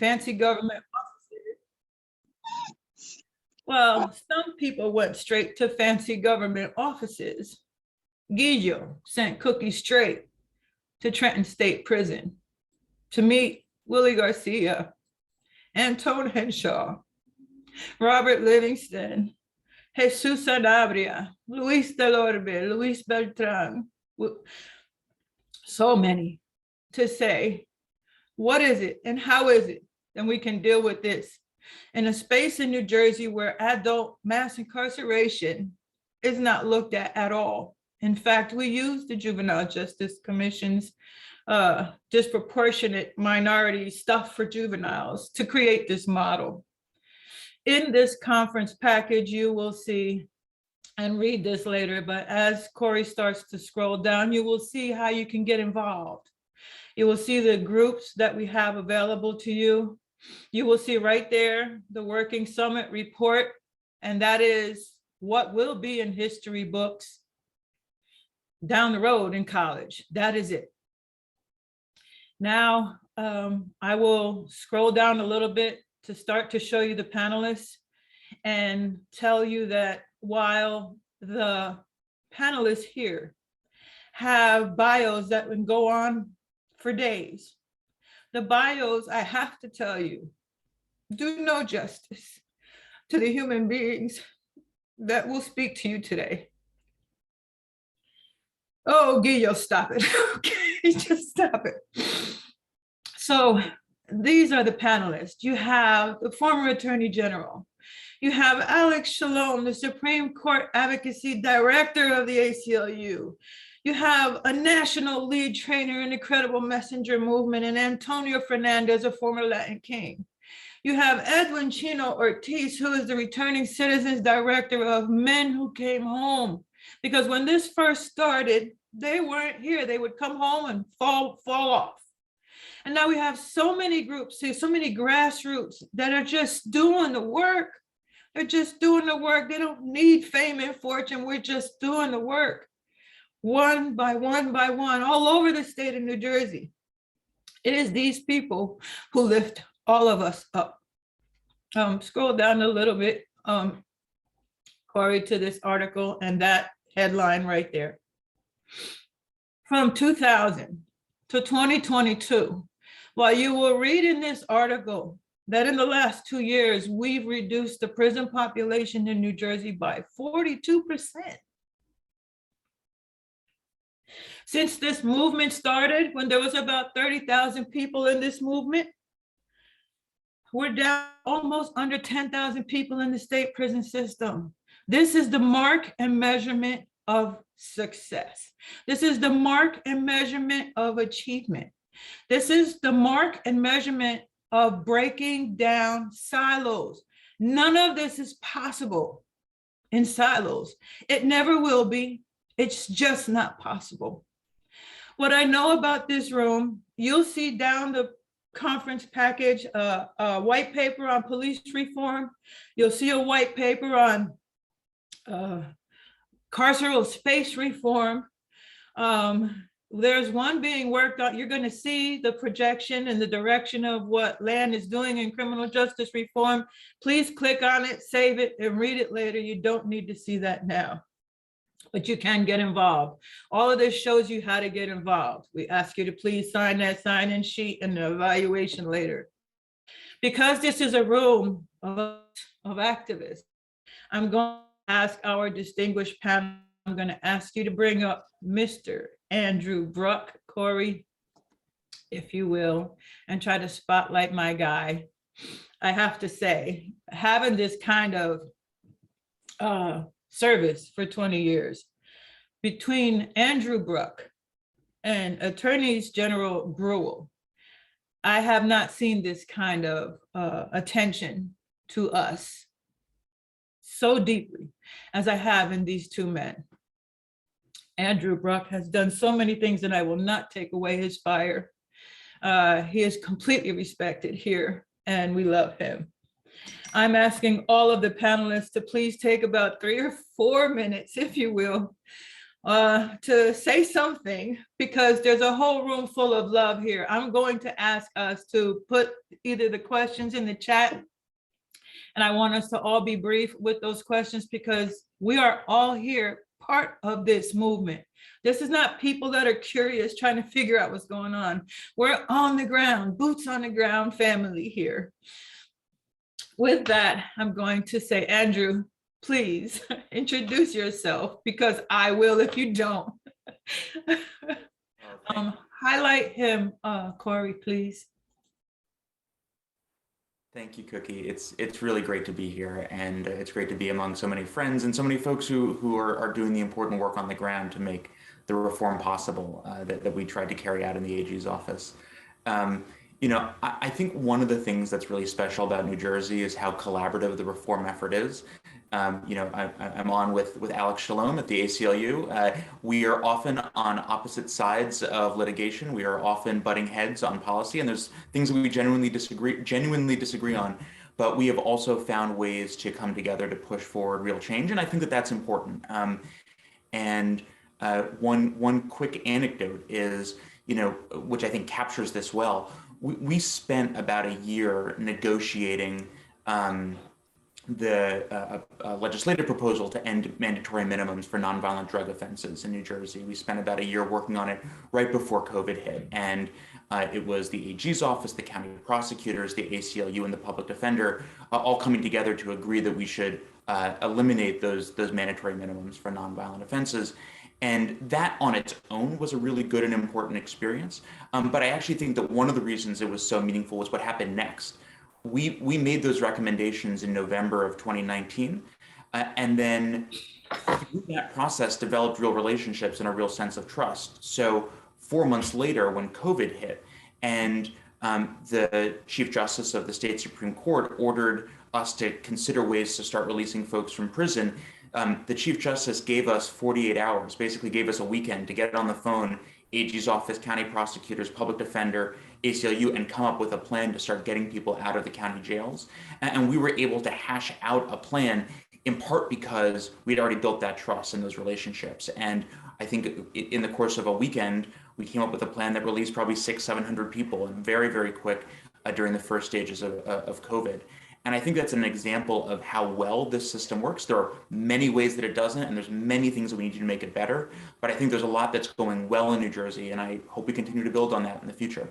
fancy government offices. Well, some people went straight to fancy government offices. Guillo sent Cookie straight to Trenton State Prison to meet Willie Garcia, Antone Henshaw, Robert Livingston, Jesus Sanabria, Luis Delorbe, Luis Beltran, so many to say, what is it and how is it that we can deal with this in a space in New Jersey where adult mass incarceration is not looked at all. In fact, we use the Juvenile Justice Commission's disproportionate minority stuff for juveniles to create this model. In this conference package, you will see, and read this later, but as Corey starts to scroll down, you will see how you can get involved. You will see the groups that we have available to you. You will see right there the Working Summit report, and that is what will be in history books down the road in college. That is it. Now, I will scroll down a little bit to start to show you the panelists and tell you that while the panelists here have bios that would go on for days, the bios, I have to tell you, do no justice to the human beings that will speak to you today. Oh, Guillo, stop it. Okay, just stop it. So these are the panelists. You have the former Attorney General. You have Alex Shalom, the Supreme Court Advocacy Director of the ACLU. You have a national lead trainer in the Credible Messenger movement, and Antonio Fernandez, a former Latin king. You have Edwin Chino Ortiz, who is the returning citizens director of Men Who Came Home. Because when this first started, they weren't here. They would come home and fall off. And now we have so many groups, so many grassroots that are just doing the work. They're just doing the work. They don't need fame and fortune. We're just doing the work. One by one by one, all over the state of New Jersey. It is these people who lift all of us up. Scroll down a little bit, Corey, to this article and that headline right there. From 2000 to 2022, while you will read in this article that in the last 2 years, we've reduced the prison population in New Jersey by 42%. Since this movement started, when there was about 30,000 people in this movement, we're down almost under 10,000 people in the state prison system. This is the mark and measurement of success. This is the mark and measurement of achievement. This is the mark and measurement of breaking down silos. None of this is possible in silos. It never will be. It's just not possible. What I know about this room, you'll see down the conference package, a white paper on police reform. You'll see a white paper on carceral space reform. There's one being worked on. You're going to see the projection and the direction of what LAN is doing in criminal justice reform. Please click on it, save it, and read it later. You don't need to see that now, but you can get involved. All of this shows you how to get involved. We ask you to please sign that sign-in sheet and the evaluation later. Because this is a room of activists, I'm going to ask our distinguished panel, I'm going to ask you to bring up Mr. Andrew Bruck, Corey, if you will, and try to spotlight my guy. I have to say, having this kind of service for 20 years between Andrew Bruck and Attorneys General Brule, I have not seen this kind of attention to us so deeply as I have in these two men. Andrew Bruck has done so many things and I will not take away his fire. He is completely respected here and we love him. I'm asking all of the panelists to please take about 3 or 4 minutes, if you will, to say something, because there's a whole room full of love here. I'm going to ask us to put either the questions in the chat, and I want us to all be brief with those questions, because we are all here part of this movement. This is not people that are curious trying to figure out what's going on. We're on the ground, boots on the ground family here. With that, I'm going to say, Andrew, please introduce yourself, because I will if you don't. Highlight him, Corey, please. Thank you, Cookie. It's really great to be here, and it's great to be among so many friends and so many folks who are doing the important work on the ground to make the reform possible that we tried to carry out in the AG's office. I think one of the things that's really special about New Jersey is how collaborative the reform effort is. I'm on with Alex Shalom at the ACLU. We are often on opposite sides of litigation. We are often butting heads on policy, and there's things that we genuinely disagree on. But we have also found ways to come together to push forward real change, and I think that that's important. One quick anecdote is, which I think captures this well. We spent about a year negotiating the legislative proposal to end mandatory minimums for nonviolent drug offenses in New Jersey. We spent about a year working on it right before COVID hit. And it was the AG's office, the county prosecutors, the ACLU, and the public defender all coming together to agree that we should eliminate those mandatory minimums for nonviolent offenses. And that on its own was a really good and important experience. But I actually think that one of the reasons it was so meaningful was what happened next. We made those recommendations in November of 2019, and then through that process developed real relationships and a real sense of trust. So 4 months later, when COVID hit, and the Chief Justice of the state Supreme Court ordered us to consider ways to start releasing folks from prison, the Chief Justice gave us 48 hours, basically gave us a weekend to get on the phone, AG's office, county prosecutors, public defender, ACLU, and come up with a plan to start getting people out of the county jails. And we were able to hash out a plan in part because we'd already built that trust and those relationships. And I think in the course of a weekend, we came up with a plan that released probably 600-700 people, and very, very quick during the first stages of COVID. And I think that's an example of how well this system works. There are many ways that it doesn't, and there's many things that we need to do to make it better. But I think there's a lot that's going well in New Jersey, and I hope we continue to build on that in the future.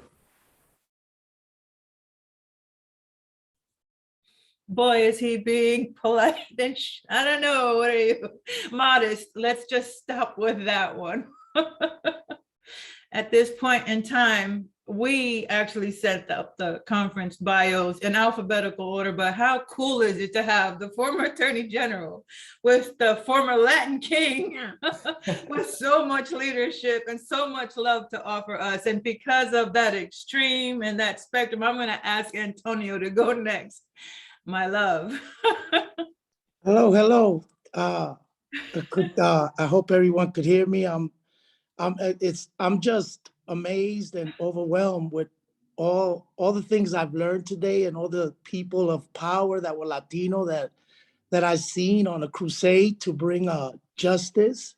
Boy, is he being polite and I don't know, what are you? Modest. Let's just stop with that one. At this point in time, we actually set up the conference bios in alphabetical order, but how cool is it to have the former Attorney General with the former Latin King with so much leadership and so much love to offer us. And because of that extreme and that spectrum, I'm going to ask Antonio to go next. My love. Hello. I hope everyone could hear me. I'm just amazed and overwhelmed with all the things I've learned today, and all the people of power that were Latino that I've seen on a crusade to bring justice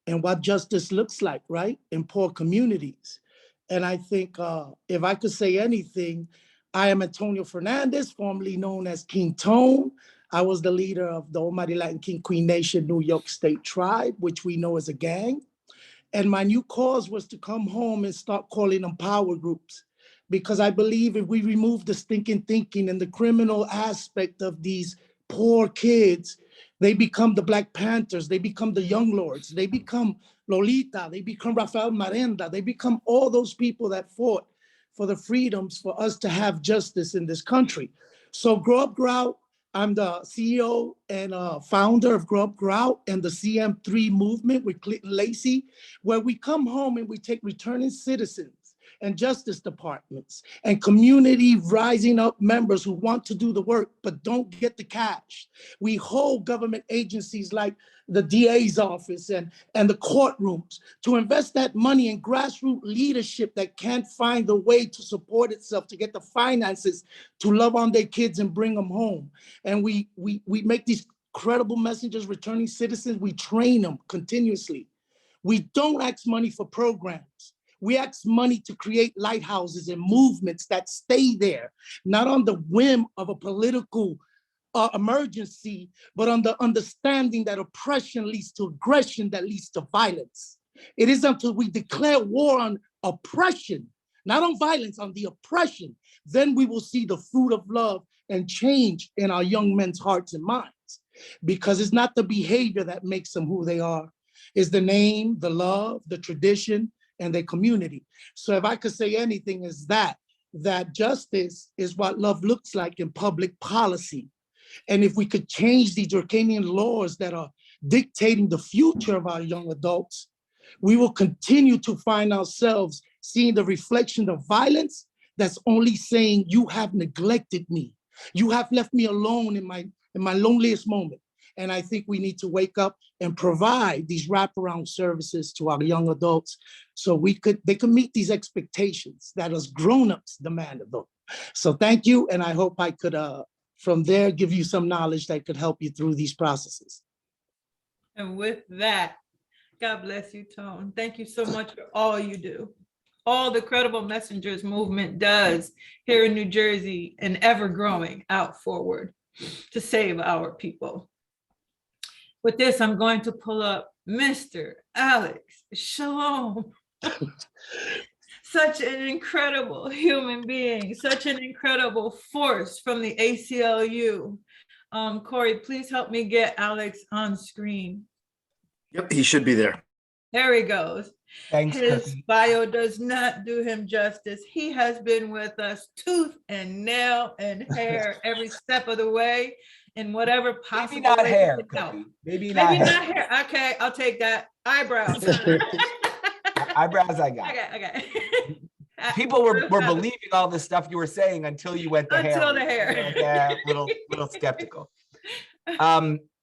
and what justice looks like, right, in poor communities. And I think if I could say anything, I am Antonio Fernandez, formerly known as King Tone. I was the leader of the Almighty Latin King Queen Nation New York State Tribe, which we know as a gang. And my new cause was to come home and start calling them power groups, because I believe if we remove the stinking thinking and the criminal aspect of these poor kids, they become the Black Panthers, they become the Young Lords, they become Lolita, they become Rafael Marenda, they become all those people that fought for the freedoms for us to have justice in this country. So Grow Up Grout, I'm the CEO and founder of Grow Up Grout and the CM3 movement with Clinton Lacey, where we come home and we take returning citizens and justice departments and community rising up members who want to do the work but don't get the cash. We hold government agencies like the DA's office and the courtrooms to invest that money in grassroots leadership that can't find the way to support itself, to get the finances to love on their kids and bring them home. And we make these credible messengers, returning citizens, we train them continuously. We don't ask money for programs. We ask money to create lighthouses and movements that stay there, not on the whim of a political emergency, but on the understanding that oppression leads to aggression that leads to violence. It is until we declare war on oppression, not on violence, on the oppression, then we will see the fruit of love and change in our young men's hearts and minds. Because it's not the behavior that makes them who they are, it's the name, the love, the tradition, and their community. So if I could say anything, is that justice is what love looks like in public policy. And if we could change the draconian laws that are dictating the future of our young adults, we will continue to find ourselves seeing the reflection of violence that's only saying, you have neglected me. You have left me alone in my loneliest moment. And I think we need to wake up and provide these wraparound services to our young adults so they could meet these expectations that us grown-ups demand of them. So thank you. And I hope I could, from there, give you some knowledge that could help you through these processes. And with that, God bless you, Tone. Thank you so much for all you do. All the Credible Messengers movement does here in New Jersey and ever growing out forward to save our people. With this, I'm going to pull up Mr. Alex Shalom. Such an incredible human being, such an incredible force from the ACLU. Corey, please help me get Alex on screen. Yep, he should be there. There he goes. Thanks, His Cookie. bio does not do him justice. He has been with us tooth and nail and hair every step of the way in whatever possible Maybe not way hair, we can help. Cookie. Maybe Maybe not not hair. hair. Okay, I'll take that. Eyebrows. Eyebrows I got. Okay. People were believing all the stuff you were saying until you went to hair. Until the hair. Like, little skeptical.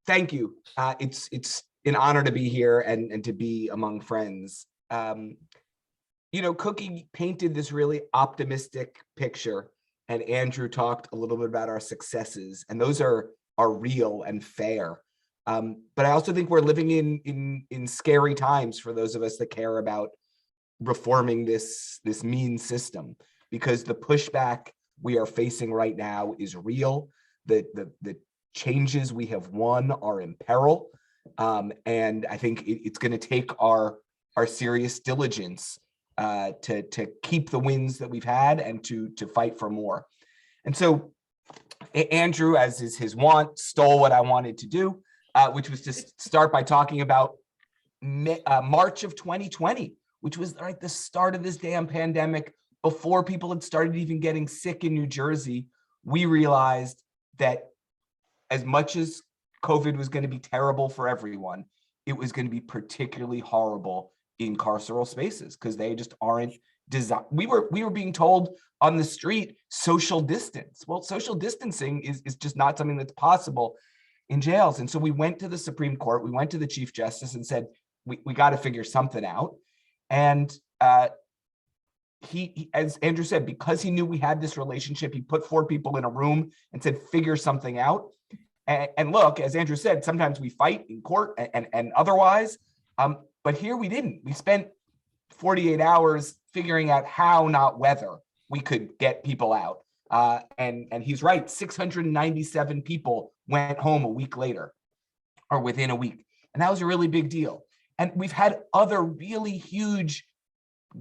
Thank you. It's an honor to be here and to be among friends. You know, Cookie painted this really optimistic picture, and Andrew talked a little bit about our successes, and those are real and fair. But I also think we're living in scary times for those of us that care about reforming this mean system, because the pushback we are facing right now is real. The changes we have won are in peril. And I think it's going to take our serious diligence to keep the wins that we've had and to fight for more. And so Andrew, as is his wont, stole what I wanted to do, which was to start by talking about March of 2020, which was right the start of this damn pandemic. Before people had started even getting sick in New Jersey, we realized that as much as COVID was going to be terrible for everyone, it was going to be particularly horrible in carceral spaces because they just aren't designed. We were being told on the street, social distance. Well, social distancing is just not something that's possible in jails. And so we went to the Supreme Court, we went to the Chief Justice and said, we got to figure something out. And he, as Andrew said, because he knew we had this relationship, he put 4 people in a room and said, figure something out. And look, as Andrew said, sometimes we fight in court and otherwise, but here we didn't. We spent 48 hours figuring out how, not whether, we could get people out. And he's right, 697 people went home a week later, or within a week. And that was a really big deal. And we've had other really huge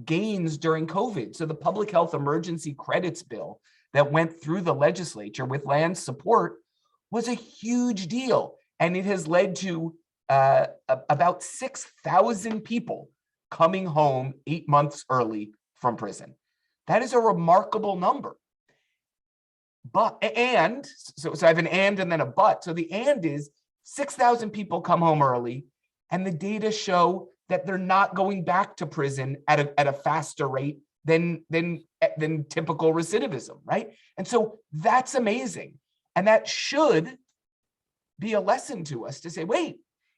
gains during COVID. So the public health emergency credits bill that went through the legislature with LAN's support was a huge deal. And it has led to about 6,000 people coming home 8 months early from prison. That is a remarkable number. So I have an and then a but. So the and is 6,000 people come home early, and the data show that they're not going back to prison at a faster rate than typical recidivism, right? And so that's amazing. And that should be a lesson to us to say, wait,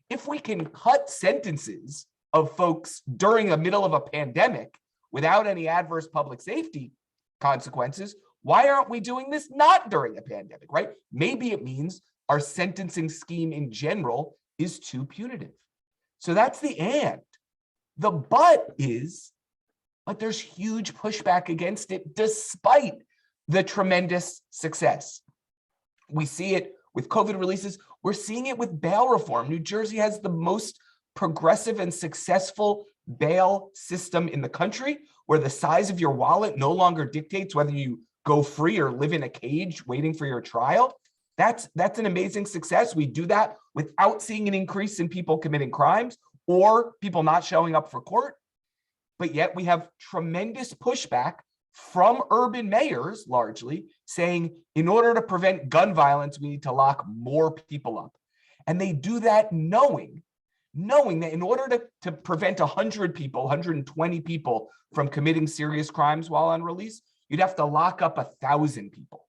if we can cut sentences of folks during the middle of a pandemic without any adverse public safety consequences, why aren't we doing this not during a pandemic, right? Maybe it means our sentencing scheme in general is too punitive. So that's the and. The but there's huge pushback against it despite the tremendous success. We see it with COVID releases. We're seeing it with bail reform. New Jersey has the most progressive and successful bail system in the country, where the size of your wallet no longer dictates whether you go free or live in a cage waiting for your trial. That's an amazing success. We do that without seeing an increase in people committing crimes or people not showing up for court. But yet we have tremendous pushback from urban mayors, largely, saying in order to prevent gun violence, we need to lock more people up. And they do that knowing that in order to prevent 100 people, 120 people from committing serious crimes while on release, you'd have to lock up 1,000 people.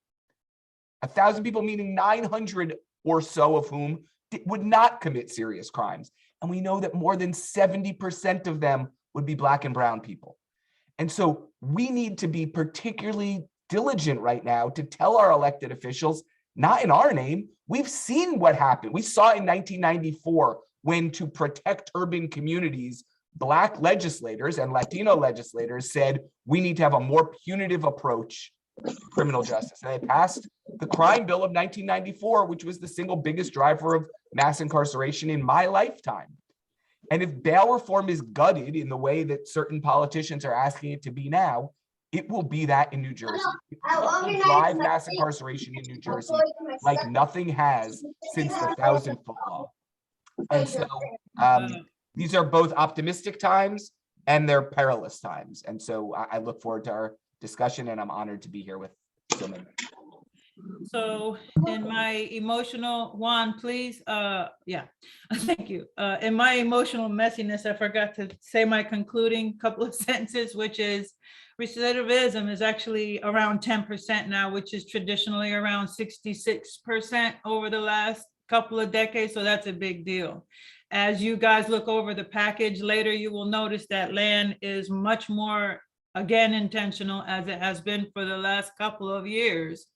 1,000 people, meaning 900 or so of whom would not commit serious crimes. And we know that more than 70% of them would be Black and brown people. And so we need to be particularly diligent right now to tell our elected officials, not in our name, we've seen what happened. We saw in 1994 when, to protect urban communities, Black legislators and Latino legislators said, we need to have a more punitive approach to criminal justice. And they passed the crime bill of 1994, which was the single biggest driver of mass incarceration in my lifetime. And if bail reform is gutted in the way that certain politicians are asking it to be now, it will be that in New Jersey. It will drive mass incarceration in New Jersey like nothing has since the 1,000-foot law. And so these are both optimistic times and they're perilous times. And so I look forward to our discussion, and I'm honored to be here with so many. So in my emotional, Juan, please, yeah, thank you. In my emotional messiness, I forgot to say my concluding couple of sentences, which is recidivism is actually around 10% now, which is traditionally around 66% over the last couple of decades. So that's a big deal. As you guys look over the package later, you will notice that LAN is much more, again, intentional, as it has been for the last couple of years,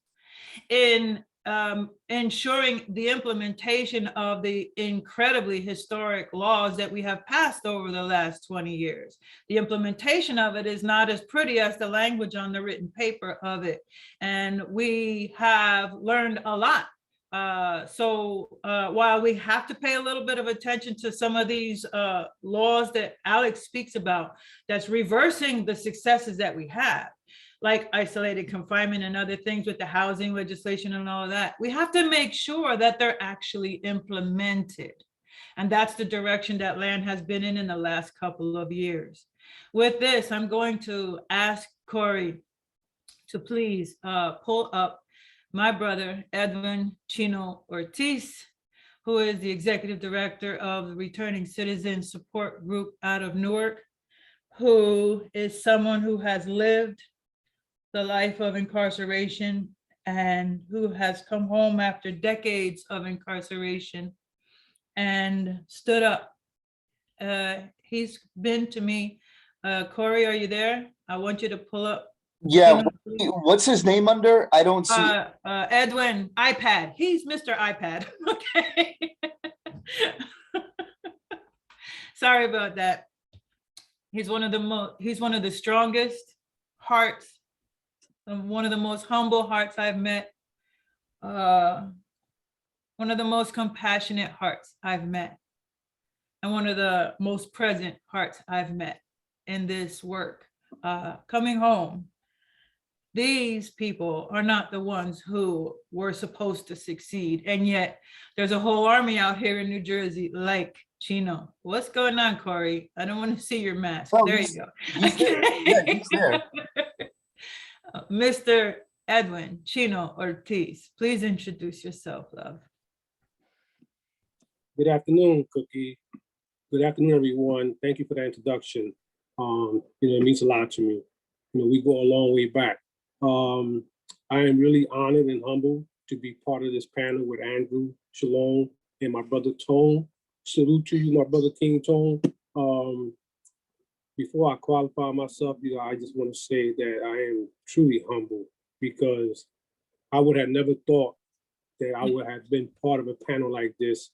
in ensuring the implementation of the incredibly historic laws that we have passed over the last 20 years. The implementation of it is not as pretty as the language on the written paper of it. And we have learned a lot. So while we have to pay a little bit of attention to some of these laws that Alex speaks about, that's reversing the successes that we have, like isolated confinement and other things with the housing legislation and all of that, we have to make sure that they're actually implemented. And that's the direction that LAN has been in the last couple of years. With this, I'm going to ask Corey to please pull up my brother, Edwin Chino Ortiz, who is the executive director of the Returning Citizen Support Group out of Newark, who is someone who has lived the life of incarceration and who has come home after decades of incarceration and stood up. He's been to me. Corey, are you there? I want you to pull up. Yeah, what's his name under? I don't see. Edwin iPad. He's Mr. iPad. Okay. Sorry about that. He's one of the strongest hearts, one of the most humble hearts I've met. One of the most compassionate hearts I've met. And one of the most present hearts I've met in this work. Coming home, these people are not the ones who were supposed to succeed. And yet there's a whole army out here in New Jersey like Chino. What's going on, Corey? I don't want to see your mask. Oh, there you go. He's there. Yeah, he's there. Mr. Edwin Chino Ortiz, please introduce yourself, love. Good afternoon, Cookie. Good afternoon, everyone. Thank you for that introduction. It means a lot to me. We go a long way back. I am really honored and humbled to be part of this panel with Andrew, Shalom, and my brother Tone. Salute to you, my brother King Tone. Before I qualify myself, I just want to say that I am truly humbled, because I would have never thought that I would have been part of a panel like this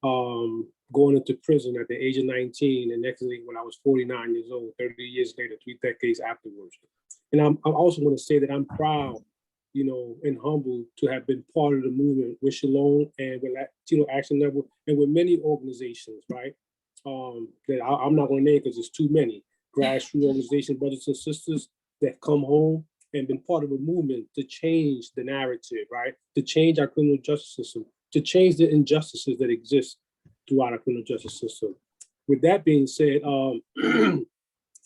going into prison at the age of 19 and exiting when I was 49 years old, 30 years later, 3 decades afterwards. And I also want to say that I'm proud, you know, and humbled to have been part of the movement with Shalom and with Latino Action Network and with many organizations, right? That I'm not going to name because there's too many grassroots organizations, brothers and sisters that come home and been part of a movement to change the narrative, right? To change our criminal justice system, to change the injustices that exist throughout our criminal justice system. With that being said,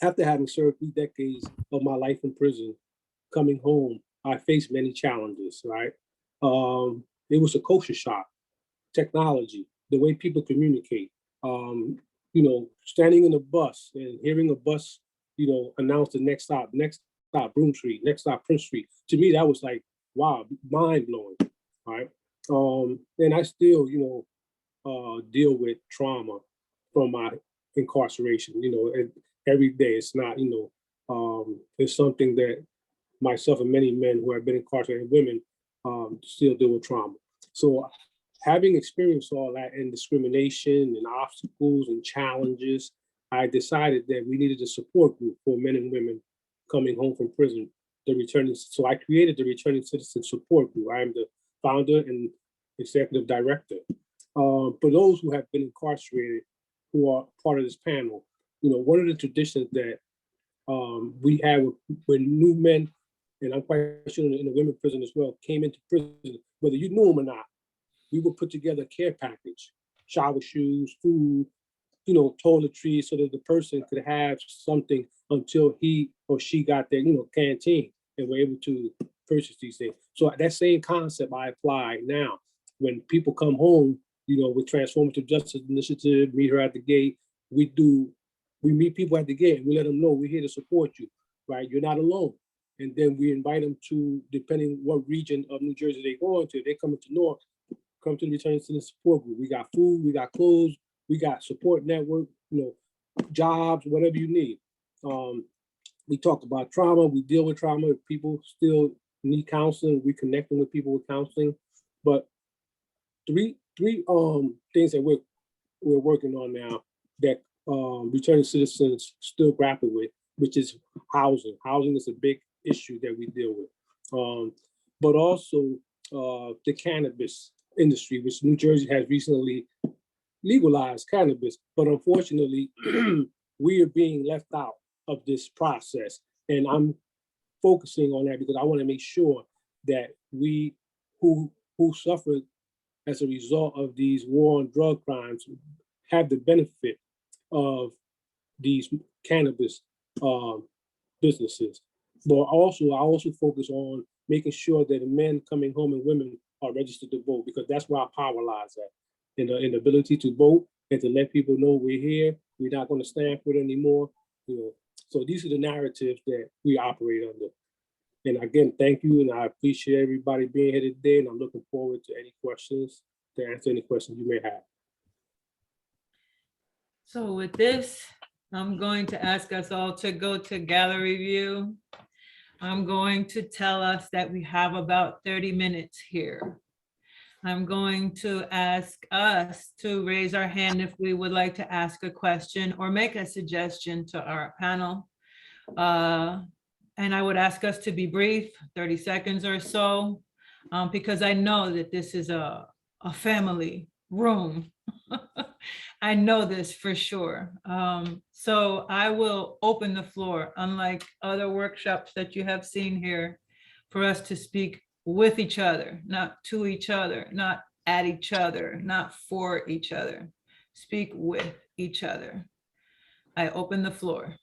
after having served 3 decades of my life in prison, coming home, I faced many challenges, right? It was a culture shock, technology, the way people communicate, you know, standing in a bus and hearing a bus, you know, announce the next stop, Broome Street, next stop, Prince Street. To me, that was like, wow, mind blowing, right? And I still, you know, deal with trauma from my incarceration, you know, every day. It's not, you know, it's something that myself and many men who have been incarcerated, women, still deal with trauma. So having experienced all that and discrimination and obstacles and challenges, I decided that we needed a support group for men and women coming home from prison. So I created the Returning Citizen Support Group. I am the founder and executive director. For those who have been incarcerated, who are part of this panel, you know, one of the traditions that we had when new men, and I'm quite sure in the women's prison as well, came into prison, whether you knew them or not, we would put together a care package, shower shoes, food, you know, toiletries, so that the person could have something until he or she got their, you know, canteen and were able to purchase these things. So that same concept I apply now. When people come home, you know, with Transformative Justice Initiative, Meet Her at the Gate, we meet people at the gate and we let them know we're here to support you, right? You're not alone. And then we invite them to, depending what region of New Jersey they go into, they come into North, come to the Returning Citizen Support Group. We got food, we got clothes, we got support network, you know, jobs, whatever you need. We talk about trauma, we deal with trauma. If people still need counseling, we connecting with people with counseling. But three things that we're working on now that returning citizens still grapple with, which is housing. Housing is a big issue that we deal with. But also the cannabis industry, which New Jersey has recently legalized cannabis, but unfortunately, we are being left out of this process. And I'm focusing on that because I want to make sure that we who suffered as a result of these war on drug crimes have the benefit of these cannabis businesses. But I also focus on making sure that the men coming home and women are registered to vote, because that's where our power lies at, in the ability to vote and to let people know we're here, we're not going to stand for it anymore. You know, so these are the narratives that we operate under. And again, thank you, and I appreciate everybody being here today, and I'm looking forward to answer any questions you may have. So with this, I'm going to ask us all to go to gallery view. I'm going to tell us that we have about 30 minutes here. I'm going to ask us to raise our hand if we would like to ask a question or make a suggestion to our panel. And I would ask us to be brief, 30 seconds or so, because I know that this is a family room. I know this for sure. So I will open the floor, unlike other workshops that you have seen here, for us to speak with each other, not to each other, not at each other, not for each other. Speak with each other. I open the floor.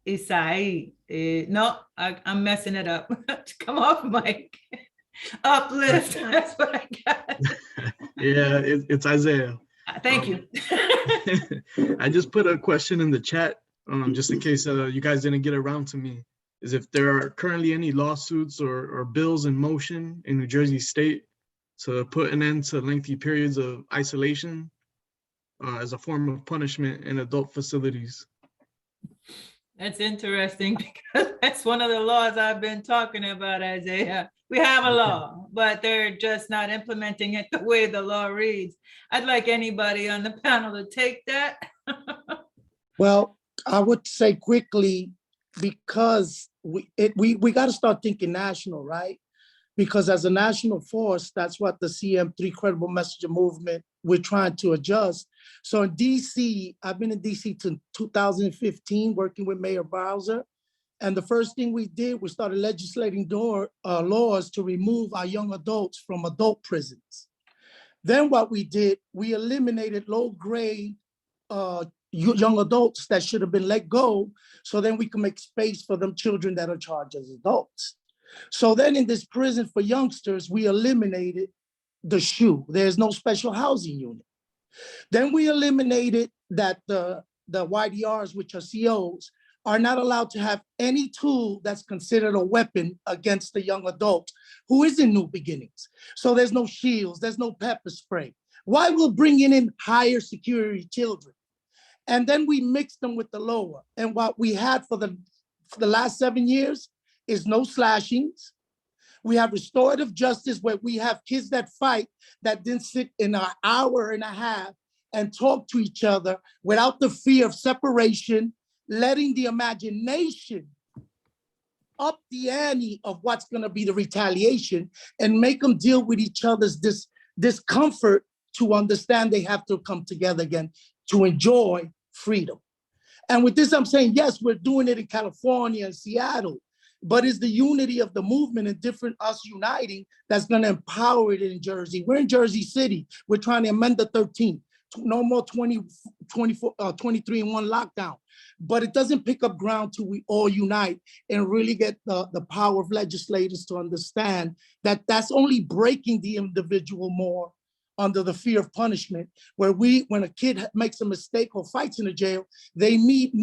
Isai, no, I'm messing it up. Come off, Mike. Uplift, that's what I got. Yeah, it's Isaiah. Thank you. I just put a question in the chat, just in case you guys didn't get around to me, is if there are currently any lawsuits or bills in motion in New Jersey State to put an end to lengthy periods of isolation as a form of punishment in adult facilities. That's interesting because that's one of the laws I've been talking about, Isaiah. We have a law, but they're just not implementing it the way the law reads. I'd like anybody on the panel to take that. Well, I would say quickly, because we got to start thinking national, right? Because as a national force, that's what the CM3 credible messenger movement, we're trying to adjust. So in DC, I've been in DC since 2015, working with Mayor Bowser. And the first thing we did, we started legislating laws to remove our young adults from adult prisons. Then what we did, we eliminated low-grade young adults that should have been let go, so then we can make space for them children that are charged as adults. So then in this prison for youngsters, we eliminated the SHU. There's no special housing unit. Then we eliminated that the YDRs, which are COs, are not allowed to have any tool that's considered a weapon against the young adult who is in New Beginnings. So there's no shields, there's no pepper spray. Why we're bringing in higher security children? And then we mixed them with the lower. And what we had for the last 7 years is no slashings. We have restorative justice where we have kids that fight that then sit in an hour and a half and talk to each other without the fear of separation, letting the imagination up the ante of what's gonna be the retaliation and make them deal with each other's discomfort to understand they have to come together again to enjoy freedom. And with this, I'm saying, yes, we're doing it in California and Seattle, but it's the unity of the movement and different us uniting that's gonna empower it in Jersey. We're in Jersey City. We're trying to amend the 13th. No more 23 in one lockdown. But it doesn't pick up ground till we all unite and really get the power of legislators to understand that that's only breaking the individual more under the fear of punishment, where when a kid makes a mistake or fights in a jail, they need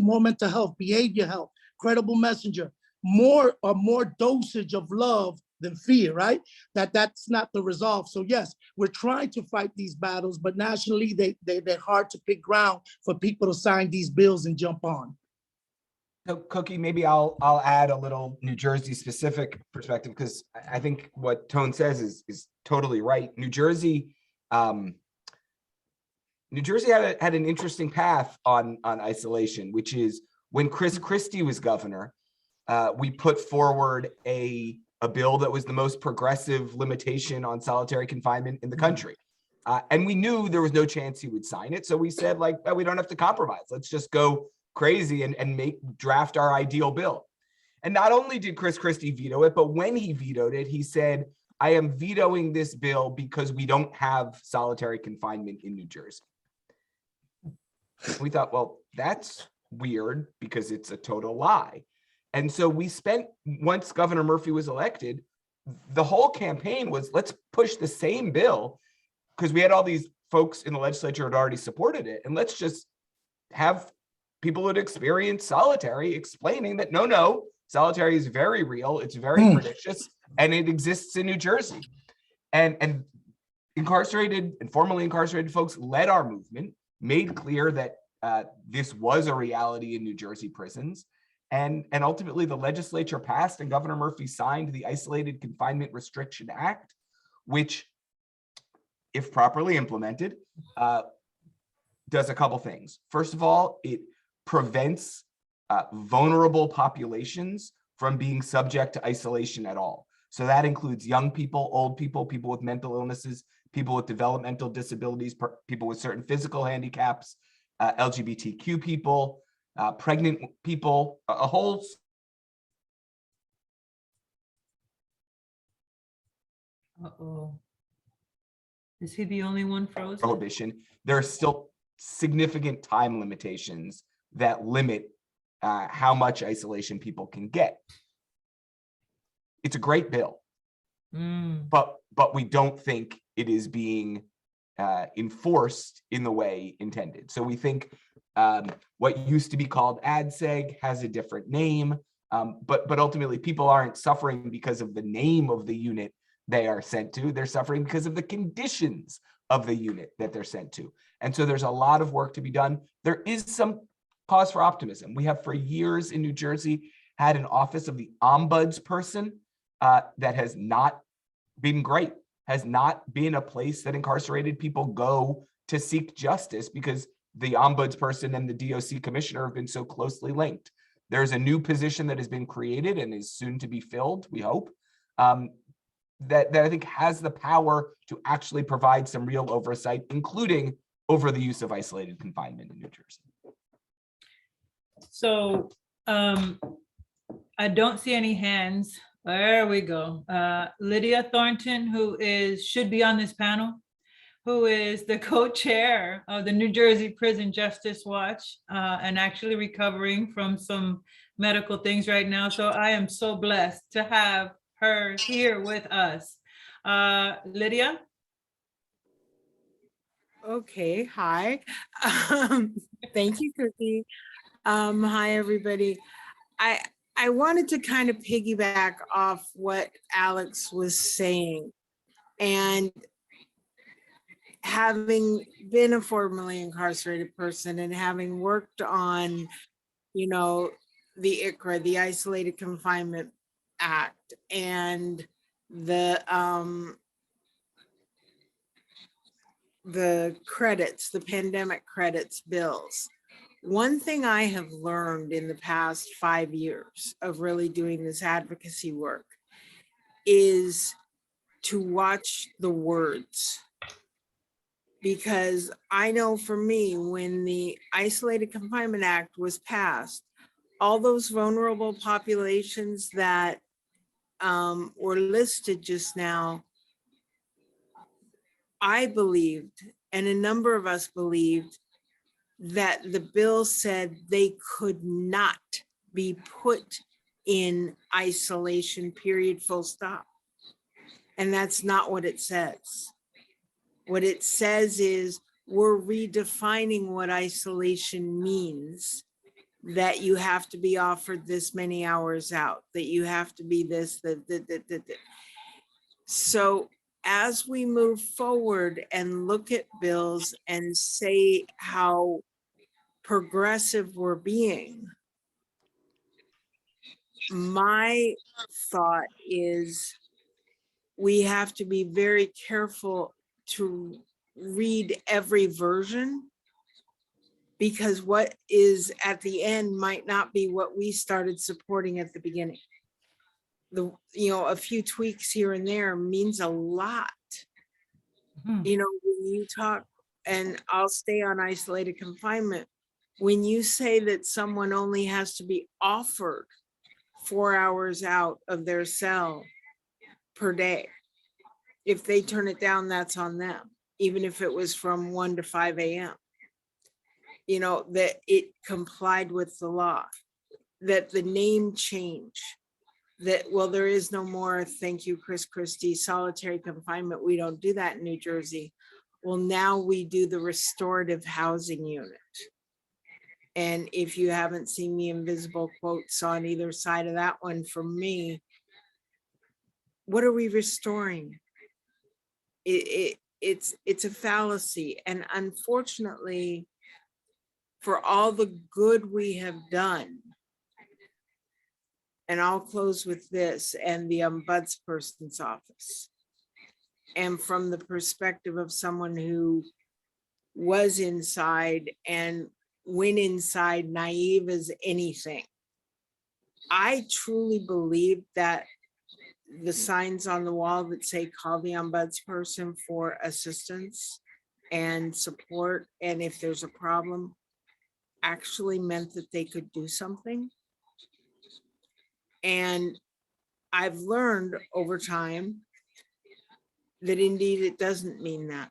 more mental health, behavior health, credible messenger, more dosage of love than fear, right? That's not the resolve. So yes, we're trying to fight these battles, but nationally they're hard to pick ground for people to sign these bills and jump on. So Cookie, maybe I'll add a little New Jersey specific perspective, because I think what Tone says is totally right. New Jersey had an interesting path on isolation, which is when Chris Christie was governor, we put forward a bill that was the most progressive limitation on solitary confinement in the country. And we knew there was no chance he would sign it. So we said, like, well, we don't have to compromise. Let's just go crazy and draft our ideal bill. And not only did Chris Christie veto it, but when he vetoed it, he said, I am vetoing this bill because we don't have solitary confinement in New Jersey. We thought, well, that's weird because it's a total lie. And so we spent, once Governor Murphy was elected, the whole campaign was, let's push the same bill, because we had all these folks in the legislature who had already supported it. And let's just have people who had experienced solitary explaining that, no, solitary is very real, it's very pernicious, and it exists in New Jersey. And incarcerated and formerly incarcerated folks led our movement, made clear that this was a reality in New Jersey prisons. And ultimately the legislature passed and Governor Murphy signed the Isolated Confinement Restriction Act, which, if properly implemented, does a couple things. First of all, it prevents vulnerable populations from being subject to isolation at all. So that includes young people, old people, people with mental illnesses, people with developmental disabilities, people with certain physical handicaps, LGBTQ people, pregnant people, a whole. Uh-oh. Is he the only one frozen? Prohibition. There are still significant time limitations that limit how much isolation people can get. It's a great bill, but we don't think it is being enforced in the way intended. So we think what used to be called ADSEG has a different name, but ultimately people aren't suffering because of the name of the unit they are sent to. They're suffering because of the conditions of the unit that they're sent to. And so there's a lot of work to be done. There is some cause for optimism. We have for years in New Jersey had an office of the ombudsperson that has not been great, has not been a place that incarcerated people go to seek justice, because the ombudsperson and the DOC commissioner have been so closely linked. There's a new position that has been created and is soon to be filled, we hope, that I think has the power to actually provide some real oversight, including over the use of isolated confinement in New Jersey. So I don't see any hands. There we go. Lydia Thornton, who should be on this panel, who is the co-chair of the New Jersey Prison Justice Watch, and actually recovering from some medical things right now. So I am so blessed to have her here with us. Lydia? Okay, hi. Thank you, Cookie. Hi, everybody. I wanted to kind of piggyback off what Alex was saying. And having been a formerly incarcerated person and having worked on, you know, the ICRA, the Isolated Confinement Act, and the credits, the pandemic credits bills. One thing I have learned in the past 5 years of really doing this advocacy work is to watch the words. Because I know for me, when the Isolated Confinement Act was passed, all those vulnerable populations that were listed just now, I believed, and a number of us believed, that the bill said they could not be put in isolation, period, full stop. And that's not what it says. What it says is we're redefining what isolation means, that you have to be offered this many hours out, that you have to be this, that. So as we move forward and look at bills and say how progressive we're being, my thought is we have to be very careful to read every version, because what is at the end might not be what we started supporting at the beginning. A few tweaks here and there means a lot. When you talk, and I'll stay on isolated confinement, when you say that someone only has to be offered 4 hours out of their cell per day, if they turn it down, that's on them, even if it was from 1 to 5 a.m. That it complied with the law, that the name change, that, well, there is no more, thank you, Chris Christie, solitary confinement. We don't do that in New Jersey. Well, now we do the restorative housing unit. And if you haven't seen the invisible quotes on either side of that one from me, what are we restoring? It's a fallacy. And unfortunately, for all the good we have done, and I'll close with this, and the ombudsperson's office, and from the perspective of someone who was inside and went inside naive as anything, I truly believe that the signs on the wall that say call the ombudsperson for assistance and support, and if there's a problem, actually meant that they could do something. And I've learned over time that indeed it doesn't mean that,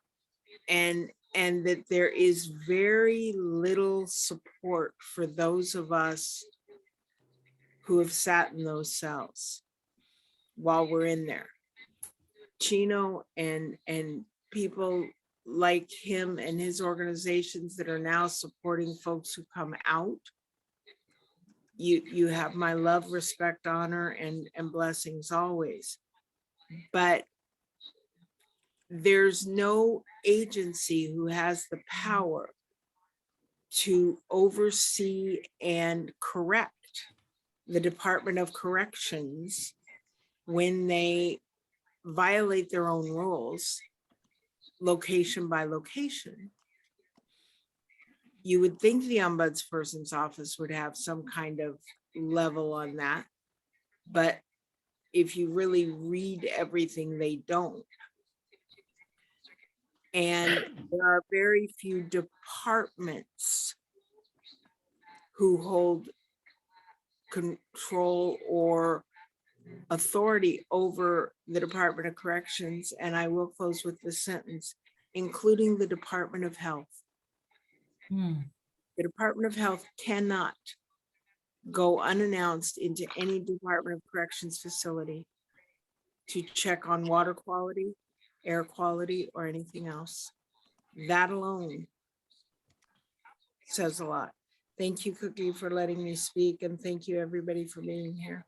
and that there is very little support for those of us who have sat in those cells while we're in there. Chino and people like him and his organizations that are now supporting folks who come out, you have my love, respect, honor, and blessings always. But there's no agency who has the power to oversee and correct the Department of Corrections when they violate their own rules, location by location. You would think the ombudsperson's office would have some kind of level on that, but if you really read everything, they don't. And there are very few departments who hold control or authority over the Department of Corrections. And I will close with this sentence, including the Department of Health. The Department of Health cannot go unannounced into any Department of Corrections facility to check on water quality, air quality, or anything else. That alone says a lot. Thank you, Cookie, for letting me speak, and thank you, everybody, for being here.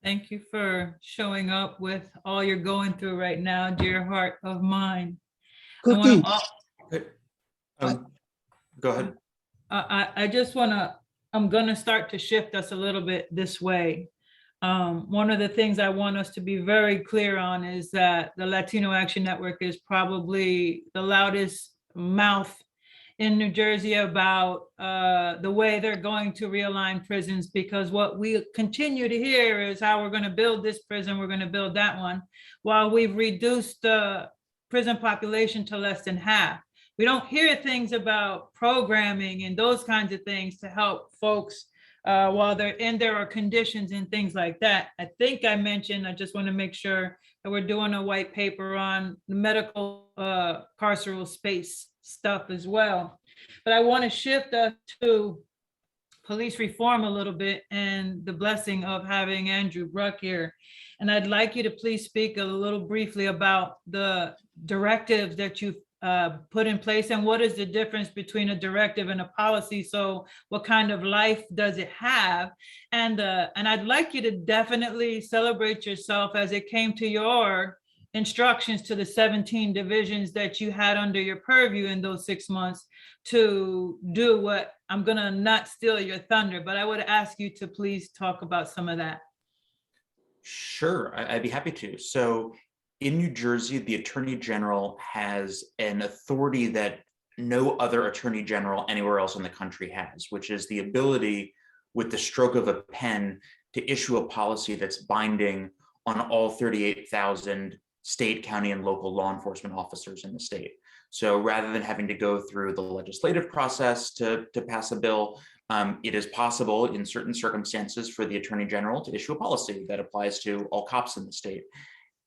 Thank you for showing up with all you're going through right now, dear heart of mine. Cookie, Go ahead. I just I'm gonna start to shift us a little bit this way. One of the things I want us to be very clear on is that the Latino Action Network is probably the loudest mouth in New Jersey about the way they're going to realign prisons, because what we continue to hear is how we're going to build this prison, we're going to build that one, while we've reduced the prison population to less than half. We don't hear things about programming and those kinds of things to help folks while they're in there, or conditions and things like that. I think I mentioned, I just want to make sure that we're doing a white paper on the medical carceral space stuff as well. But I want to shift us to police reform a little bit, and the blessing of having Andrew Bruck here. And I'd like you to please speak a little briefly about the directives that you've put in place, and what is the difference between a directive and a policy. So what kind of life does it have? And I'd like you to definitely celebrate yourself as it came to your instructions to the 17 divisions that you had under your purview in those 6 months to do what, I'm gonna not steal your thunder, but I would ask you to please talk about some of that. Sure, I'd be happy to. So in New Jersey, the Attorney General has an authority that no other Attorney General anywhere else in the country has, which is the ability, with the stroke of a pen, to issue a policy that's binding on all 38,000 state, county, and local law enforcement officers in the state. So rather than having to go through the legislative process to pass a bill, it is possible in certain circumstances for the Attorney General to issue a policy that applies to all cops in the state.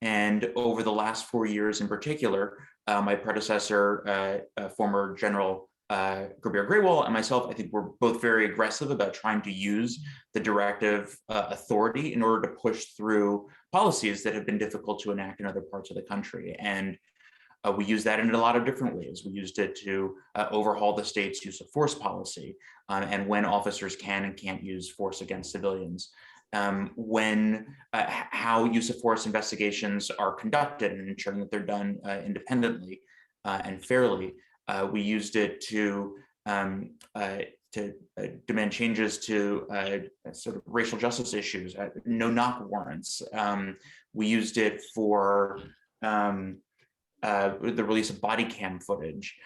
And over the last 4 years in particular, my predecessor, former General Gabriel Graywall, and myself, I think we're both very aggressive about trying to use the directive authority in order to push through policies that have been difficult to enact in other parts of the country. And we use that in a lot of different ways. We used it to overhaul the state's use of force policy, and when officers can and can't use force against civilians. How use of force investigations are conducted and ensuring that they're done independently and fairly. We used it to demand changes to sort of racial justice issues, no-knock warrants. We used it for the release of body cam footage.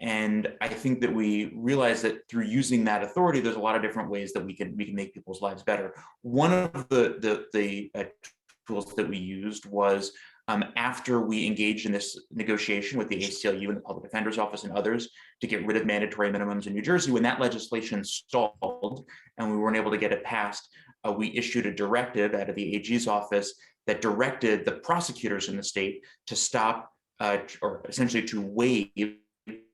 And I think that we realize that through using that authority, there's a lot of different ways that we can make people's lives better. One of the tools that we used was after we engaged in this negotiation with the ACLU and the Public Defender's Office and others to get rid of mandatory minimums in New Jersey, when that legislation stalled and we weren't able to get it passed, we issued a directive out of the AG's office that directed the prosecutors in the state to stop or essentially to waive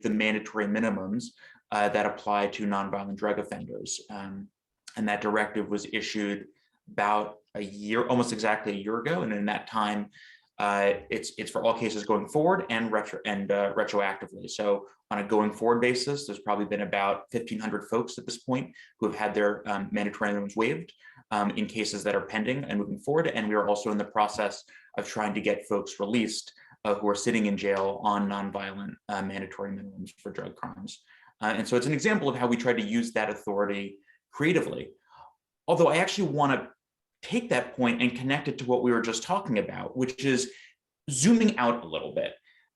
the mandatory minimums that apply to nonviolent drug offenders. And that directive was issued about a year, almost exactly a year ago. And in that time, it's for all cases going forward and retroactively. So on a going forward basis, there's probably been about 1,500 folks at this point who have had their mandatory minimums waived in cases that are pending and moving forward. And we are also in the process of trying to get folks released who are sitting in jail on nonviolent mandatory minimums for drug crimes. And so it's an example of how we try to use that authority creatively. Although I actually want to take that point and connect it to what we were just talking about, which is zooming out a little bit.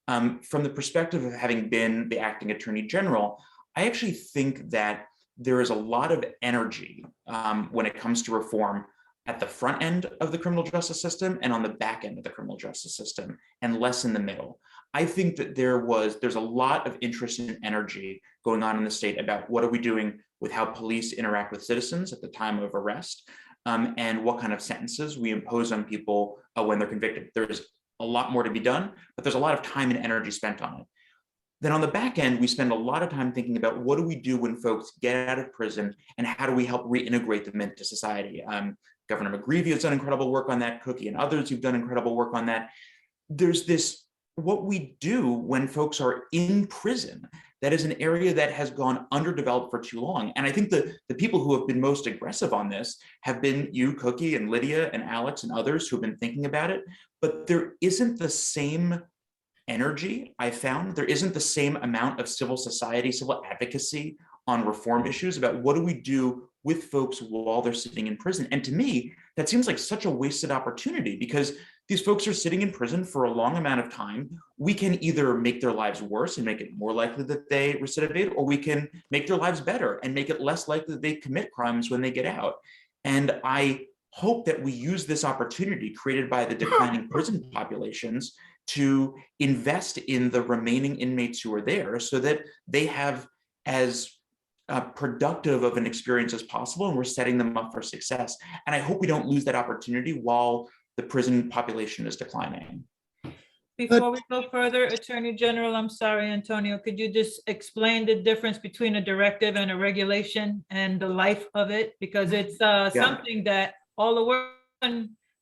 From the perspective of having been the acting attorney general, I actually think that there is a lot of energy when it comes to reform at the front end of the criminal justice system and on the back end of the criminal justice system, and less in the middle. I think that there's a lot of interest and energy going on in the state about what are we doing with how police interact with citizens at the time of arrest, and what kind of sentences we impose on people when they're convicted. There's a lot more to be done, but there's a lot of time and energy spent on it. Then on the back end, we spend a lot of time thinking about what do we do when folks get out of prison and how do we help reintegrate them into society. Governor McGreevey has done incredible work on that, Cookie and others who've done incredible work on that. There's this, what we do when folks are in prison, that is an area that has gone underdeveloped for too long. And I think the people who have been most aggressive on this have been you, Cookie, and Lydia, and Alex, and others who have been thinking about it. But there isn't the same energy, I found. There isn't the same amount of civil society, civil advocacy on reform issues about what do we do with folks while they're sitting in prison. And to me, that seems like such a wasted opportunity, because these folks are sitting in prison for a long amount of time. We can either make their lives worse and make it more likely that they recidivate, or we can make their lives better and make it less likely that they commit crimes when they get out. And I hope that we use this opportunity created by the declining prison populations to invest in the remaining inmates who are there so that they have as productive of an experience as possible, and we're setting them up for success. And I hope we don't lose that opportunity while the prison population is declining. Before we go further, Attorney General, I'm sorry, Antonio, could you just explain the difference between a directive and a regulation and the life of it? Because it's something that all the work,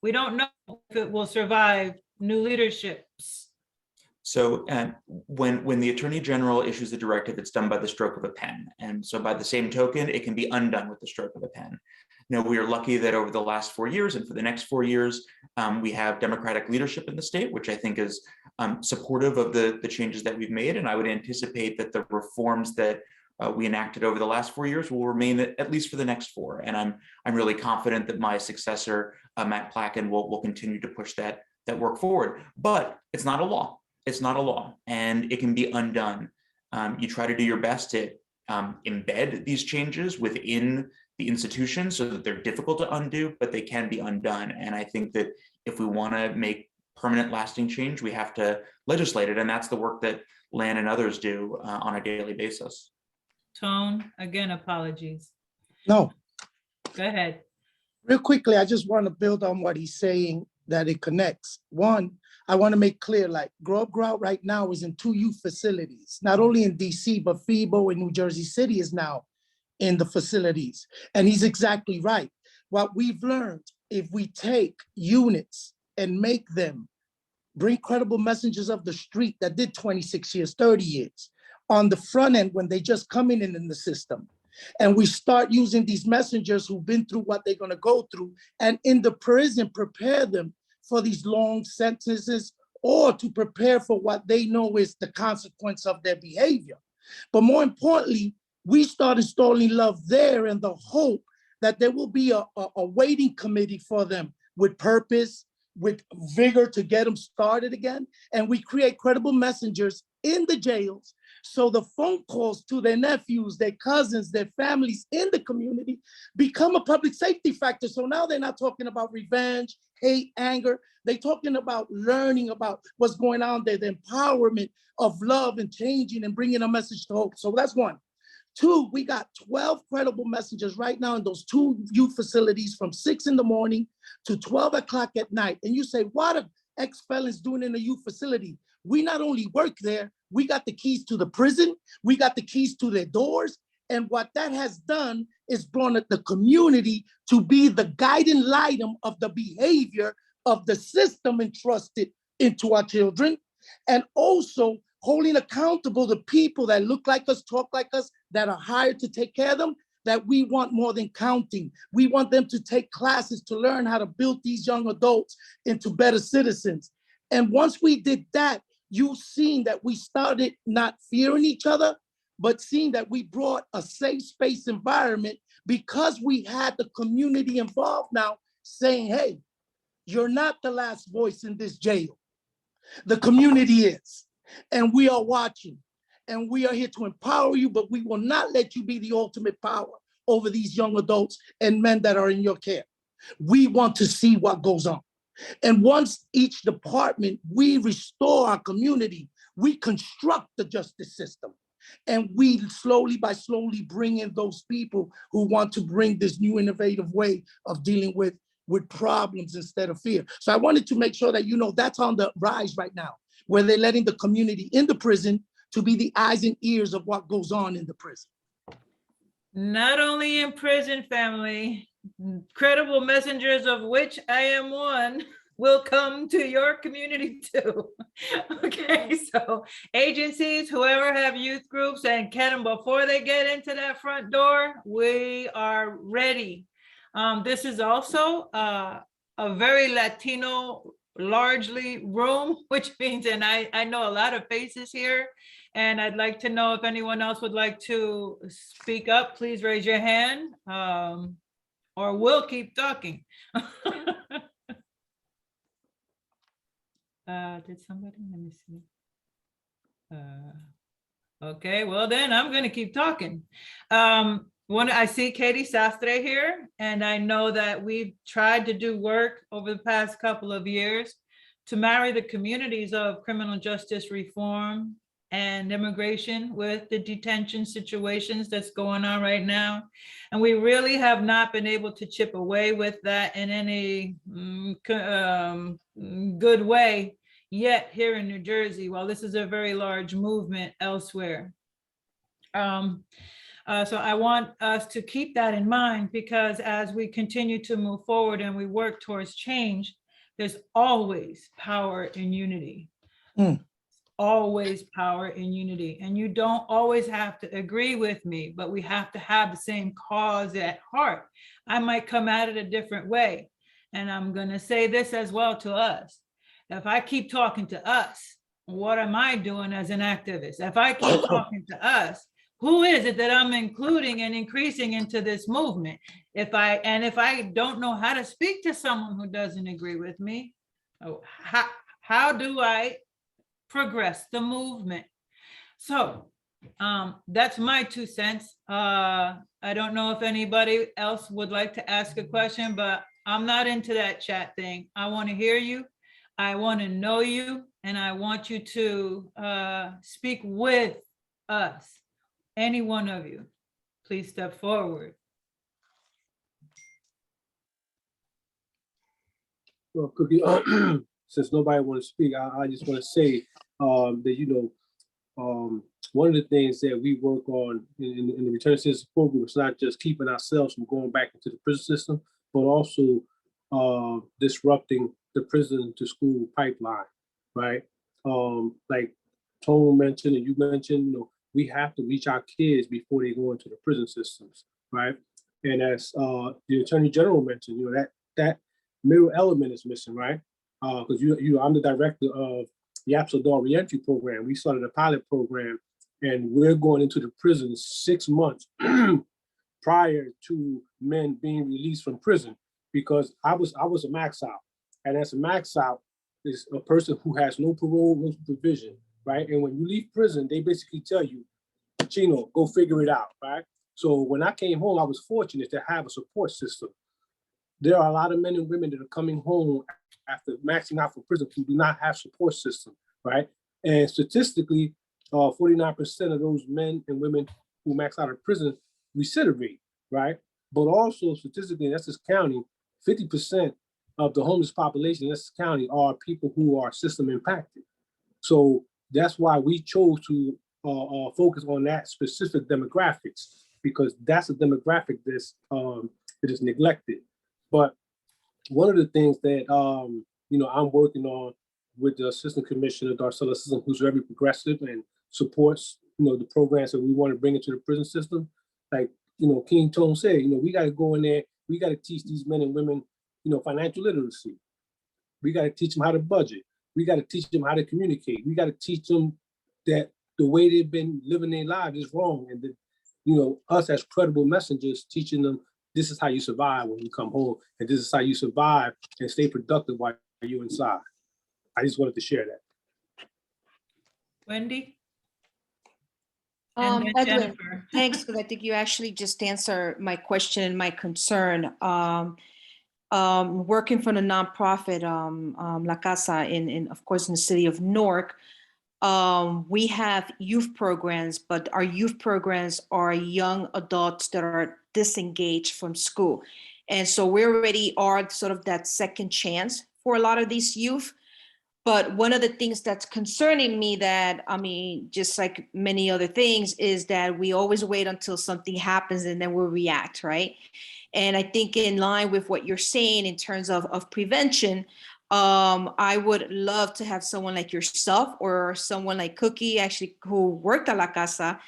we don't know if it will survive new leaderships. So when the Attorney General issues the directive, it's done by the stroke of a pen. And so by the same token, it can be undone with the stroke of a pen. Now, we are lucky that over the last 4 years and for the next 4 years, we have Democratic leadership in the state, which I think is supportive of the changes that we've made. And I would anticipate that the reforms that we enacted over the last 4 years will remain at least for the next 4. And I'm really confident that my successor, Matt Placken, will continue to push that work forward. But it's not a law. It's not a law, and it can be undone. You try to do your best to embed these changes within the institution so that they're difficult to undo, but they can be undone. And I think that if we want to make permanent, lasting change, we have to legislate it, and that's the work that LAN and others do on a daily basis. Tone, again, apologies. No, Go ahead. real quickly, I just want to build on what he's saying, that it connects. One, I want to make clear, like Grow Up Grout right now is in 2 youth facilities, not only in DC, but FIBO in New Jersey City is now in the facilities. And he's exactly right. What we've learned, if we take units and make them bring credible messengers of the street that did 26 years, 30 years on the front end when they just coming in the system, and we start using these messengers who've been through what they're going to go through, and in the prison prepare them for these long sentences, or to prepare for what they know is the consequence of their behavior. But more importantly, we start installing love there in the hope that there will be a waiting committee for them with purpose, with vigor to get them started again. And we create credible messengers in the jails. So the phone calls to their nephews, their cousins, their families in the community become a public safety factor. So now they're not talking about revenge, hate, anger. They're talking about learning about what's going on there, the empowerment of love and changing and bringing a message to hope. So that's one. 2, we got 12 credible messengers right now in those 2 youth facilities from 6 in the morning to 12 o'clock at night. And you say, what are ex-felons doing in a youth facility? We not only work there, we got the keys to the prison, we got the keys to their doors. And what that has done is brought the community to be the guiding light of the behavior of the system entrusted into our children. And also holding accountable the people that look like us, talk like us, that are hired to take care of them, that we want more than counting. We want them to take classes to learn how to build these young adults into better citizens. And once we did that, you've seen that we started not fearing each other, but seeing that we brought a safe space environment because we had the community involved now saying, hey, you're not the last voice in this jail. The community is, and we are watching, and we are here to empower you, but we will not let you be the ultimate power over these young adults and men that are in your care. We want to see what goes on. And once each department, we restore our community, we construct the justice system. And we slowly bring in those people who want to bring this new innovative way of dealing with problems instead of fear. So I wanted to make sure that, you know, that's on the rise right now, where they're letting the community in the prison to be the eyes and ears of what goes on in the prison. Not only in prison, family, credible messengers of which I am one will come to your community too. Okay, so agencies, whoever have youth groups and get them before they get into that front door, we are ready. This is also a very Latino largely room, which means, and I know a lot of faces here, and I'd like to know if anyone else would like to speak up, please raise your hand, or we'll keep talking. Did somebody, let me see. Okay, well then I'm gonna keep talking. I see Katie Sastre here, and I know that we've tried to do work over the past couple of years to marry the communities of criminal justice reform and immigration with the detention situations that's going on right now. And we really have not been able to chip away with that in any good way yet here in New Jersey, while this is a very large movement elsewhere. So I want us to keep that in mind, because as we continue to move forward and we work towards change, there's always power in unity. Always power in unity. And you don't always have to agree with me, but we have to have the same cause at heart. I might come at it a different way. And I'm going to say this as well to us. If I keep talking to us, what am I doing as an activist? If I keep talking to us, who is it that I'm including and increasing into this movement? If I don't know how to speak to someone who doesn't agree with me, how do I progress the movement? So that's my 2 cents. I don't know if anybody else would like to ask a question, but I'm not into that chat thing. I want to hear you. I want to know you, and I want you to speak with us. Any one of you, please step forward. Well, Cookie, since nobody wants to speak, I just want to say that, you know, one of the things that we work on in the return system program is not just keeping ourselves from going back into the prison system, but also disrupting the prison to school pipeline, right? Like Tone mentioned and you mentioned, you know, we have to reach our kids before they go into the prison systems, right? And as the Attorney General mentioned, you know, that middle element is missing, right? Because I'm the director of the Adult Reentry Program. We started a pilot program, and we're going into the prison 6 months prior to men being released from prison, because I was a max out, and as a max out is a person who has no parole, no supervision, right? And when you leave prison, they basically tell you, Chino, go figure it out, right? So when I came home, I was fortunate to have a support system. There are a lot of men and women that are coming home after maxing out from prison who do not have support system, right? And statistically, 49% of those men and women who max out of prison recidivate, right? But also statistically in Essex County, 50% of the homeless population in Essex County are people who are system impacted. So that's why we chose to focus on that specific demographics, because that's a demographic that is neglected. But one of the things that you know, I'm working on with the Assistant Commissioner, Darcella System, who's very progressive and supports, you know, the programs that we want to bring into the prison system. Like, you know, King Tone said, you know, we got to go in there, we got to teach these men and women, you know, financial literacy. We got to teach them how to budget. We got to teach them how to communicate. We got to teach them that the way they've been living their lives is wrong. And that, you know, us as credible messengers teaching them this is how you survive when you come home, and this is how you survive and stay productive while you're inside. I just wanted to share that. Wendy? And then Edwin, Jennifer. thanks, because I think you actually just answered my question and my concern. Working for the nonprofit La Casa in of course in the city of Newark, we have youth programs, but our youth programs are young adults that are disengaged from school. And so we already are sort of that second chance for a lot of these youth. But one of the things that's concerning me that, I mean, just like many other things, is that we always wait until something happens and then we'll react, right? And I think in line with what you're saying in terms of prevention, I would love to have someone like yourself or someone like Cookie, actually, who worked at La Casa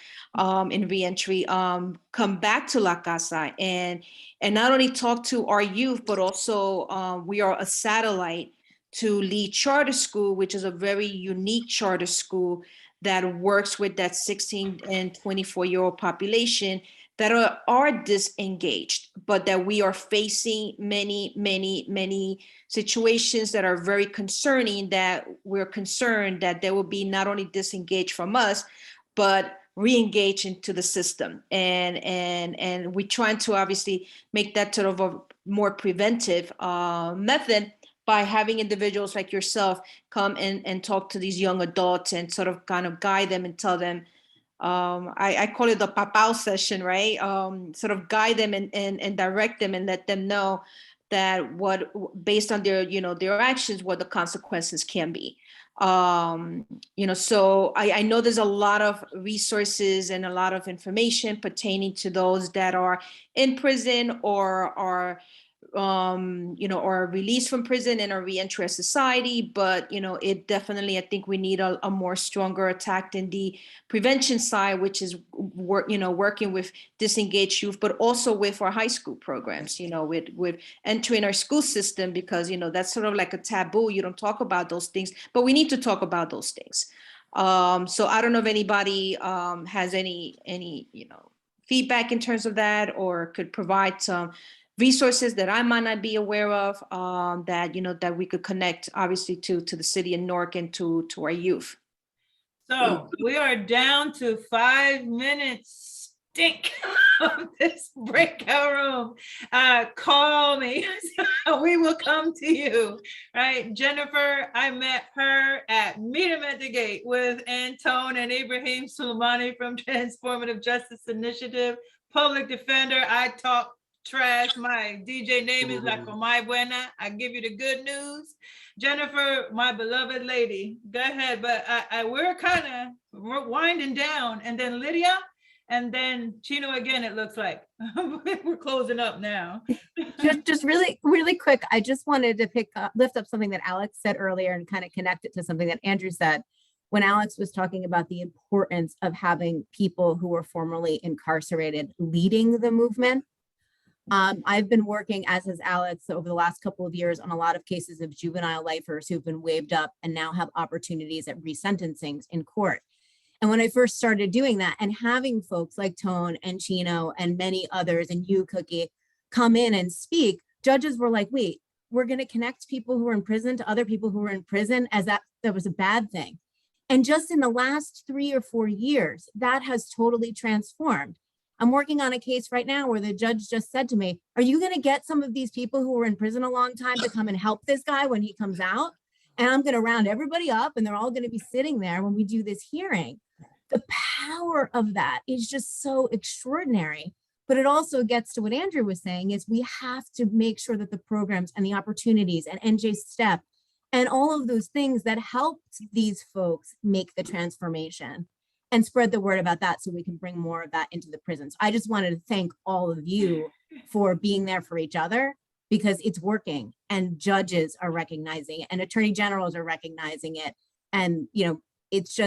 in reentry, come back to La Casa and not only talk to our youth, but also we are a satellite to Lee Charter School, which is a very unique charter school that works with that 16 and 24-year-old population that are disengaged, but that we are facing many situations that are very concerning, that we're concerned that they will be not only disengaged from us, but re-engage into the system. And we're trying to obviously make that sort of a more preventive method by having individuals like yourself come and talk to these young adults and sort of kind of guide them and tell them, I call it the papao session, right? Sort of guide them and direct them and let them know that based on their, their actions, what the consequences can be. So I know there's a lot of resources and a lot of information pertaining to those that are in prison or are or released from prison and are re-entry society. But, it definitely, I think we need a more stronger attack in the prevention side, which is working with disengaged youth, but also with our high school programs, with entering our school system, because, that's sort of like a taboo. You don't talk about those things, but we need to talk about those things. So I don't know if anybody has any feedback in terms of that, or could provide some resources that I might not be aware of, that we could connect obviously to the city of Newark and to our youth. So we are down to 5 minutes stink of this breakout room. Call me. We will come to you, right? Jennifer, I met her at Meet 'em at the Gate with Antone and Ibrahim Suleimani from Transformative Justice Initiative, public defender. I talk trash. My DJ name is La Comay Buena. I give you the good news. Jennifer, my beloved lady, go ahead. But we're winding down. And then Lydia, and then Chino again, it looks like. We're closing up now. just really quick. I just wanted to lift up something that Alex said earlier and kind of connect it to something that Andrew said when Alex was talking about the importance of having people who were formerly incarcerated leading the movement. I've been working, as has Alex, over the last couple of years on a lot of cases of juvenile lifers who've been waived up and now have opportunities at resentencings in court. And when I first started doing that and having folks like Tone and Chino and many others and you, Cookie, come in and speak, judges were like, wait, we're going to connect people who are in prison to other people who are in prison as that was a bad thing. And just in the last 3 or 4 years, that has totally transformed. I'm working on a case right now where the judge just said to me, are you going to get some of these people who were in prison a long time to come and help this guy when he comes out? And I'm going to round everybody up and they're all going to be sitting there when we do this hearing. The power of that is just so extraordinary. But it also gets to what Andrew was saying, is we have to make sure that the programs and the opportunities and NJ Step and all of those things that helped these folks make the transformation and spread the word about that so we can bring more of that into the prisons. I just wanted to thank all of you for being there for each other, because it's working and judges are recognizing it and attorney generals are recognizing it. And, it's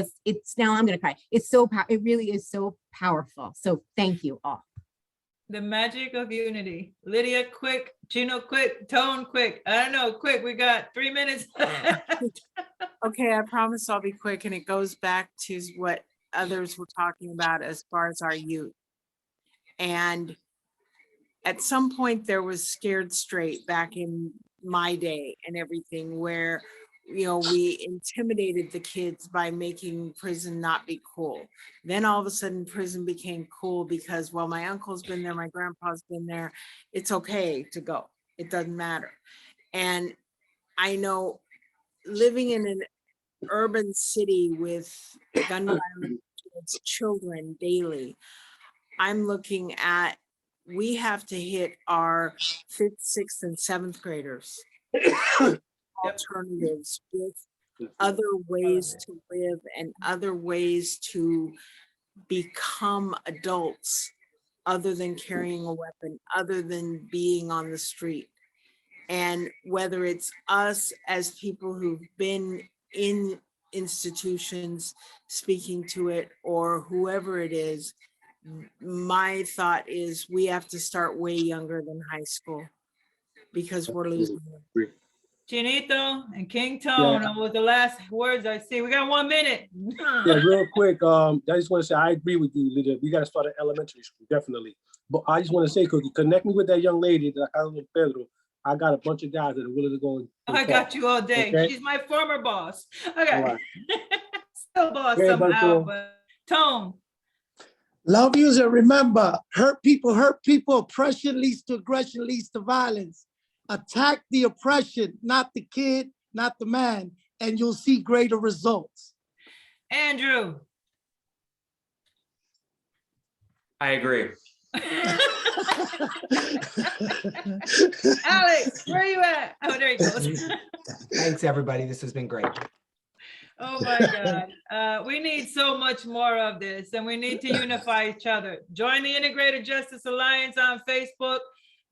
now I'm going to cry. It really is so powerful. So thank you all. The magic of unity. Lydia, quick. Chino, quick. Tone, quick. I don't know, quick. We got 3 minutes. Okay, I promise I'll be quick. And it goes back to what others were talking about as far as our youth. And at some point there was scared straight back in my day and everything, where, you know, we intimidated the kids by making prison not be cool. Then all of a sudden prison became cool because, well, my uncle's been there, my grandpa's been there, it's okay to go, it doesn't matter. And I know living in an urban city with gun violence towards children daily, I'm looking at, we have to hit our 5th, 6th, and 7th graders alternatives with other ways to live and other ways to become adults, other than carrying a weapon, other than being on the street. And whether it's us as people who've been in institutions speaking to it, or whoever it is, my thought is we have to start way younger than high school, because we're losing them. Chinito and King Tone was the last words I see. We got 1 minute. Yeah, real quick. I just want to say I agree with you, Lydia. We got to start at elementary school, definitely. But I just want to say, Cookie, connect me with that young lady that I call Pedro. I got a bunch of guys that are willing to go. And I got you all day. Okay? She's my former boss. Okay. Right. Still boss Okay, somehow, Berto. but Tone. Love yous, and remember, hurt people, oppression leads to aggression, leads to violence. Attack the oppression, not the kid, not the man, and you'll see greater results. Andrew. I agree. Alex, where you at? Oh, there he goes. Thanks, everybody. This has been great. Oh my God. We need so much more of this, and we need to unify each other. Join the Integrated Justice Alliance on Facebook.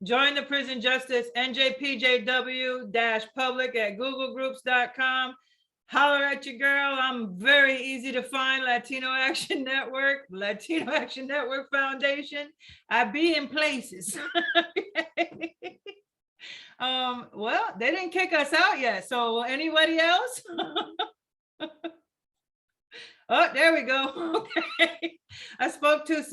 Join the Prison Justice NJPJW-public at googlegroups.com. Holler at your girl. I'm very easy to find. Latino Action Network, Latino Action Network Foundation. I be in places. Well, they didn't kick us out yet. So anybody else? Oh, there we go. Okay. I spoke too soon.